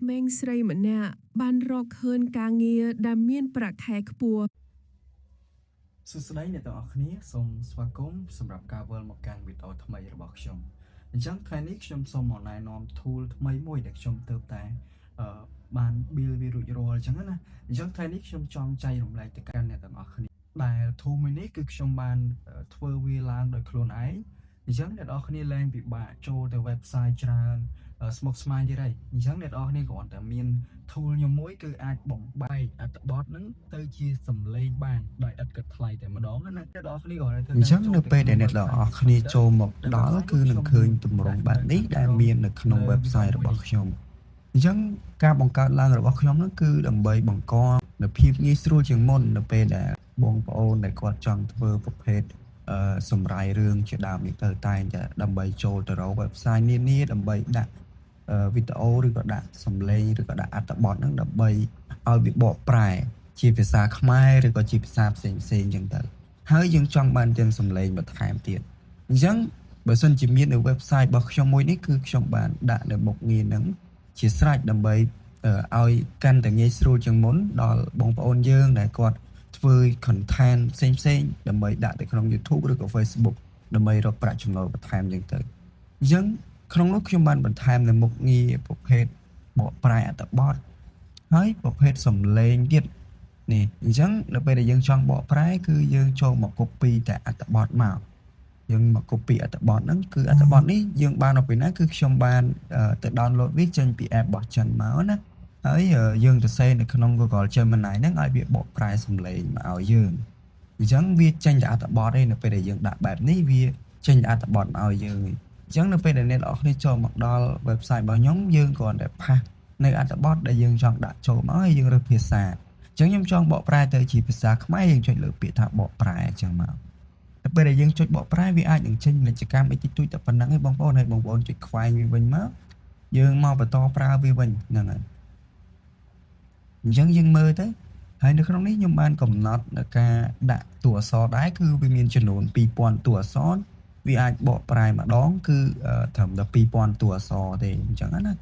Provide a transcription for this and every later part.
ក្មេងស្រីម្នាក់បានរកឃើញការងារដែលមានប្រាក់ខែខ្ពស់សួស្តីអ្នកទាំងអស់គ្នាសូមស្វាគមន៍សម្រាប់ការវិលមកកាន់វីដេអូថ្មីរបស់ខ្ញុំអញ្ចឹងថ្ងៃនេះខ្ញុំសូមមកណែនាំ tool ថ្មីមួយដែលខ្ញុំទើបតែបាន build វារួចរាល់អញ្ចឹងណាអញ្ចឹងថ្ងៃនេះខ្ញុំចង់ចែករំលែកទៅកាន់អ្នកទាំងអស់គ្នាដែល tool មួយនេះគឺខ្ញុំបានធ្វើវាឡើងដោយខ្លួនឯងអញ្ចឹងអ្នកទាំងអស់គ្នាលែងពិបាកចូលទៅ website ច្រើនស្មុគស្មាញទៀតហើយអញ្ចឹងអ្នកទាំងអស់គ្នាគ្រាន់តែមាន tool ខ្ញុំមួយគឺអាចបំបែកអត្ថបទហ្នឹងទៅជាសំឡេងបានដោយឥតគិតថ្លៃតែម្ដងណាអ្នកទាំងអស់គ្នាគ្រាន់តែធ្វើអញ្ចឹងនៅពេលដែលអ្នកទាំងអស់គ្នាចូលមកដល់គឺនឹងឃើញទម្រង់បែបនេះដែលមាននៅក្នុង website របស់ខ្ញុំអញ្ចឹងការបង្កើតឡើងរបស់ខ្ញុំហ្នឹងគឺដើម្បីបង្កនូវភាពងាយស្រួលជាងមុននៅពេលដែលបងប្អូនដែលគាត់ចង់ធ្វើប្រភេទសម្រាយរឿងជាដើមនេះទៅតែងតែដើម្បីចូលទៅរក website នានាដើម្បីដាក់វីដេអូឬក៏ដាក់សំឡេងឬក៏ដាក់អត្ថបទហ្នឹងដើម្បីឲ្យវាបកប្រែជាភាសាខ្មែរឬក៏ជាភាសាផ្សេងៗអញ្ចឹងទៅហើយយើងចង់បានទាំងសំឡេងបន្ថែមទៀតអញ្ចឹងបើសិនជាមាននៅ website របស់ខ្ញុំមួយនេះគឺខ្ញុំបានដាក់នៅមុខងារហ្នឹងជាស្រេចដើម្បីឲ្យកាន់តែងាយស្រួលជាងមុនដល់បងប្អូនយើងដែលគាត់ធ្វើ content ផ្សេងៗដើម្បីដាក់ទៅក្នុង YouTube ឬក៏ Facebook ដើម្បីរកប្រាក់ចំណូលបន្ថែមអញ្ចឹងទៅអញ្ចឹងក្នុងនោះខ្ញុំបានបន្ថែមនៅមុខងារប្រភេទបកប្រែអត្ថបទហើយប្រភេទសំឡេងទៀតនេះអញ្ចឹងនៅពេលដែលយើងចង់បកប្រែគឺយើងចូលមក copy តែអត្ថបទមកយើងមក copy អត្ថបទហ្នឹងគឺអត្ថបទនេះយើងបានមកពីណាគឺខ្ញុំបានទៅ download វាចេញពី app របស់ចិនមកណាហើយយើងទៅសេនៅក្នុង Google Gemini ហ្នឹងឲ្យវាបកប្រែសំឡេងមកឲ្យយើងអញ្ចឹងវាចេញតែអត្ថបទឯងនៅពេលដែលយើងដាក់បែបនេះវាចេញតែអត្ថបទមកឲ្យយើងអញ្ចឹងនៅពេលដែលអ្នកនរគ្នាចូលមកដល់ website របស់ខ្ញុំយើងគ្រាន់តែផាសនៅអត្ថបទដែលយើងចង់ដាក់ចូលមកហើយយើងរើសភាសាអញ្ចឹងខ្ញុំចង់បកប្រែទៅជាភាសាខ្មែរយើងចុចលើពាក្យថាបកប្រែអញ្ចឹងមកតែពេលដែលយើងចុចបកប្រែវាអាចនឹងចេញពាណិជ្ជកម្មអីតិចតួចតែប៉ុណ្្នឹងឯងបងប្អូនហើយបងប្អូនចុចខ្វែងវាវិញមកយើងមកបន្តប្រើវាវិញហ្នឹងហើយអញ្ចឹងយើងមើលទៅហើយនៅក្នុងនេះខ្ញុំបានកំណត់នៅការដាក់តួអក្សរដែរគឺវាមានចំនួន 2000 តួអក្សរវាអាចបកប្រែម្ដងគឺត្រឹមតែ 2000 តួអក្សរទេអញ្ចឹងណាហ្នឹង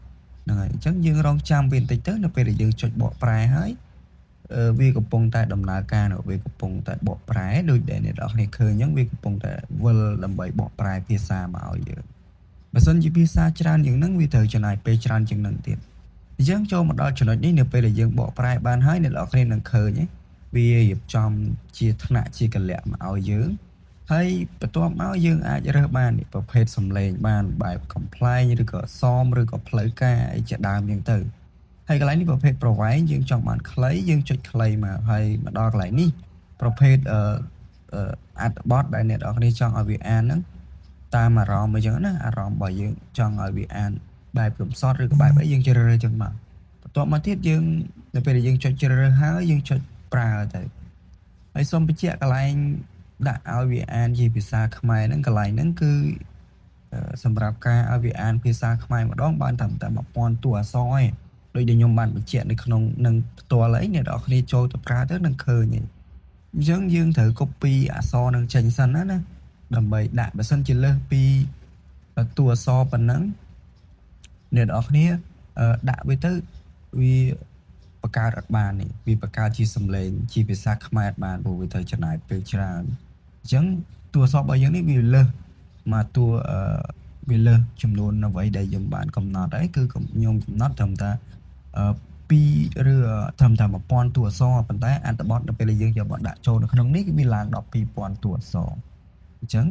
ហើយអញ្ចឹងយើងរងចាំវាបន្តិចទៅនៅពេលដែលយើងចុចបកប្រែហើយវាកំពុងតែដំណើរការវាកំពុងតែបកប្រែដូចដែលអ្នកនរគ្នាឃើញអញ្ចឹងវាកំពុងតែវិលដើម្បីបកប្រែភាសាមកឲ្យយើងបើសិនជាភាសាច្រើនជាងហ្នឹងវាត្រូវចំណាយពេលច្រើនជាងហ្នឹងទៀតយើងចូលមកដល់ចំណុចនេះនៅពេលដែលយើងបកប្រែបានហើយអ្នកនរគ្នានឹងឃើញវារៀបចំជាថ្នាក់ជាកលៈមកឲ្យយើងហើយបន្ទាប់មកយើងអាចរើសបានប្រភេទសំឡេងបានបែប complain ឬក៏សមឬក៏ផ្លូវការអីជាដើមអញ្ចឹងទៅហើយកន្លែងនេះប្រភេទប្រវែងយើងចង់បានខ្លីយើងចុចខ្លីមកហើយមកដល់កន្លែងនេះប្រភេទអត្ថបទដែលអ្នកនរគ្នាចង់ឲ្យវាអានហ្នឹងតាមអារម្មណ៍អញ្ចឹងណាអារម្មណ៍របស់យើងចង់ឲ្យវាអានបែបកំសត់ឬក៏បែបអីយើងជ្រើសរើសចឹងមកបន្ទាប់មកទៀតយើងនៅពេលដែលយើងចុចជ្រើសរើសហើយយើងចុចប្រើទៅហើយសូមបញ្ជាក់កន្លែងដាក់ឲ្យវាអានជាភាសាខ្មែរហ្នឹងកន្លែងហ្នឹងគឺសម្រាប់ការឲ្យវាអានភាសាខ្មែរម្ដងបានត្រឹមតែ 1000 តួអក្សរឯងដូចដែលខ្ញុំបានបញ្ជាក់នៅក្នុងនឹងផ្ទាល់អីអ្នកនរគ្នាចូលទៅប្រើទៅនឹងឃើញឯងអញ្ចឹងយើងត្រូវ copy អក្សរនឹងចេញសិនណាដើម្បីដាក់បើសិនជាលើសពីតួអក្សរប៉ុណ្ណឹងអ្នកនរគ្នាដាក់វាទៅវាបង្កើតអត់បាននេះវាបង្កើតជាសំឡេងជាភាសាខ្មែរបានព្រោះវាត្រូវចំណាយពេលច្រើនអញ្ចឹងតួអក្សររបស់យើងនេះវាលើសមកតួវាលើសចំនួនអ្វីដែលខ្ញុំបានកំណត់ហើយគឺខ្ញុំកំណត់ត្រឹមតែ2ឬត្រឹមតែ 1000 តួអក្សរប៉ុន្តែអត្ថបទនៅពេលយើងយកមកដាក់ចូលនៅក្នុងនេះគឺវាឡើងដល់ 2000 តួអក្សរអញ្ចឹ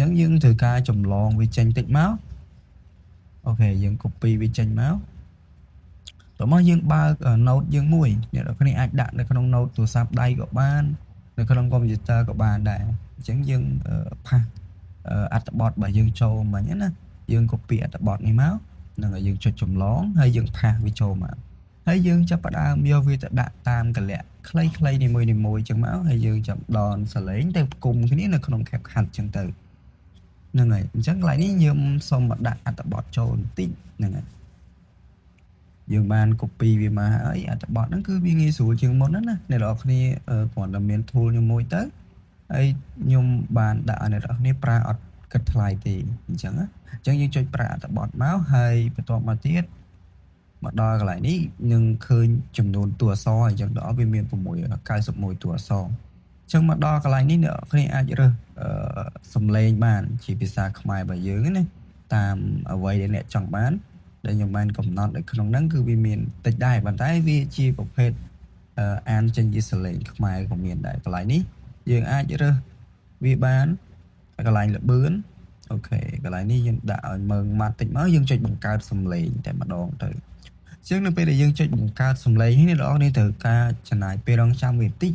ងយើងត្រូវការចម្លងវាចេញតិចមកអូខេយើង copy វាចេញមកតោះមកយើងបើក note យើងមួយអ្នកនរគ្នាអាចដាក់នៅក្នុង note ទូរស័ព្ទដៃក៏បាននៅក្នុង computer ក៏បានដែរអញ្ចឹងយើងផាសអត្ថបទរបស់យើងចូលមិញណាយើង copy អត្ថបទនេះមកនឹងឲ្យយើងចុចចម្លងហើយយើងផាសវាចូលមកហើយយើងចាប់ផ្ដើមយកវាទៅដាក់តាមកលៈខ្លីៗនីមួយៗអញ្ចឹងមកហើយយើងចាប់ដនសលេងទៅផ្គុំគ្នានៅក្នុង CapCut អញ្ចឹងទៅហ្នឹងហើយអញ្ចឹងកន្លែងនេះខ្ញុំសូមមកដាក់អត្ថបទចូលបន្តិចហ្នឹងហើយយើងបាន copy វាមកហើយអត្ថបទហ្នឹងគឺវាងាយស្រួលជាងមុនណាអ្នកនរគ្នាគ្រាន់តែមាន tool មួយទៅហើយខ្ញុំបានដាក់ឲ្យអ្នកនរគ្នាប្រើអត់គិតថ្លៃទេអញ្ចឹងយើងចុចប្រើអត្ថបទមកហើយបន្ទាប់មកទៀត មកដល់កន្លែងនេះនឹងឃើញចំនួនតួអក្សរអញ្ចឹងដល់វាមាន691តួអក្សរអញ្ចឹងមកដល់កន្លែងនេះអ្នកគ្នាអាចរើសសំឡេងបានជាភាសាខ្មែររបស់យើងណាតាមអ្វីដែលអ្នកចង់បានដែលខ្ញុំបានកំណត់នៅក្នុងហ្នឹងគឺវាមានតិចដែរប៉ុន្តែវាជាប្រភេទអានចេញជាសលេងខ្មែរក៏មានដែរកន្លែងនេះយើងអាចរើសវាបានកន្លែងលបឿនអូខេកន្លែងនេះយើងដាក់ឲ្យមើងម៉ាត់តិចមកយើងចុចបង្កើតសំឡេងតែម្ដងទៅជាងនៅពេលដែលយើងចុចបង្កើតសំឡេងនេះអ្នកនរគ្នាត្រូវការចំណាយពេលរងចាំវាតិច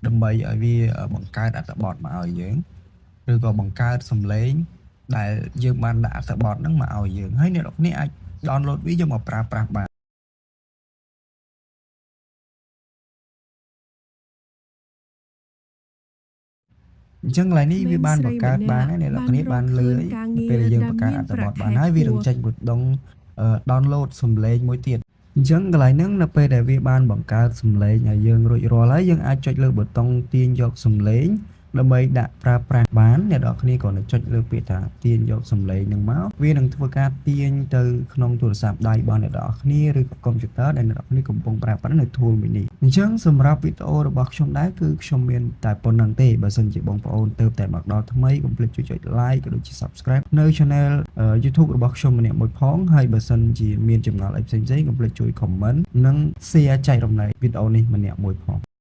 ដើម្បីឲ្យវាបង្កើតអត្ថបទមកឲ្យយើងឬក៏បង្កើតសំឡេងដែលយើងបានដាក់អត្ថបទហ្នឹងមកឲ្យយើងហើយអ្នកនរគ្នាអាច download វាយកមកប្រើប្រាស់បានអញ្ចឹងកន្លែងនេះវាបានបង្កើតបានហើយអ្នកនរគ្នាបានលឺពេលដែលយើងបង្កើតអត្ថបទបានហើយវានឹងចេញមួយដង download សំឡេងមួយទៀតអញ្ចឹងកន្លែងហ្នឹងនៅពេលដែលវាបានបង្កើតសំឡេងឲ្យយើងរួចរាល់ហើយយើងអាចចុចលើប៊ូតុងទាញយកសំឡេងដើម្បីដាក់ប្រើប្រាស់បានអ្នកនរគ្នាគ្រាន់តែចុចលើពាក្យថាទាញយកសំឡេងហ្នឹងមកវានឹងធ្វើការទាញទៅក្នុងទូរស័ព្ទដៃរបស់អ្នកនរគ្នាឬក៏កុំព្យូទ័រដែលអ្នកនរគ្នាកំពុងប្រើប្រាស់នៅ tool មួយនេះអញ្ចឹងសម្រាប់វីដេអូរបស់ខ្ញុំដែរគឺខ្ញុំមានតែប៉ុណ្្នឹងទេបើសិនជាបងប្អូនទើបតែមកដល់ថ្មីកុំភ្លេចជួយចុច like ក៏ដូចជា subscribe នៅ channel YouTube របស់ខ្ញុំម្នាក់មួយផងហើយបើសិនជាមានចម្ងល់អីផ្សេងៗកុំភ្លេចជួយ comment និង share ចែករំលែកវីដេអូនេះម្នាក់មួយផង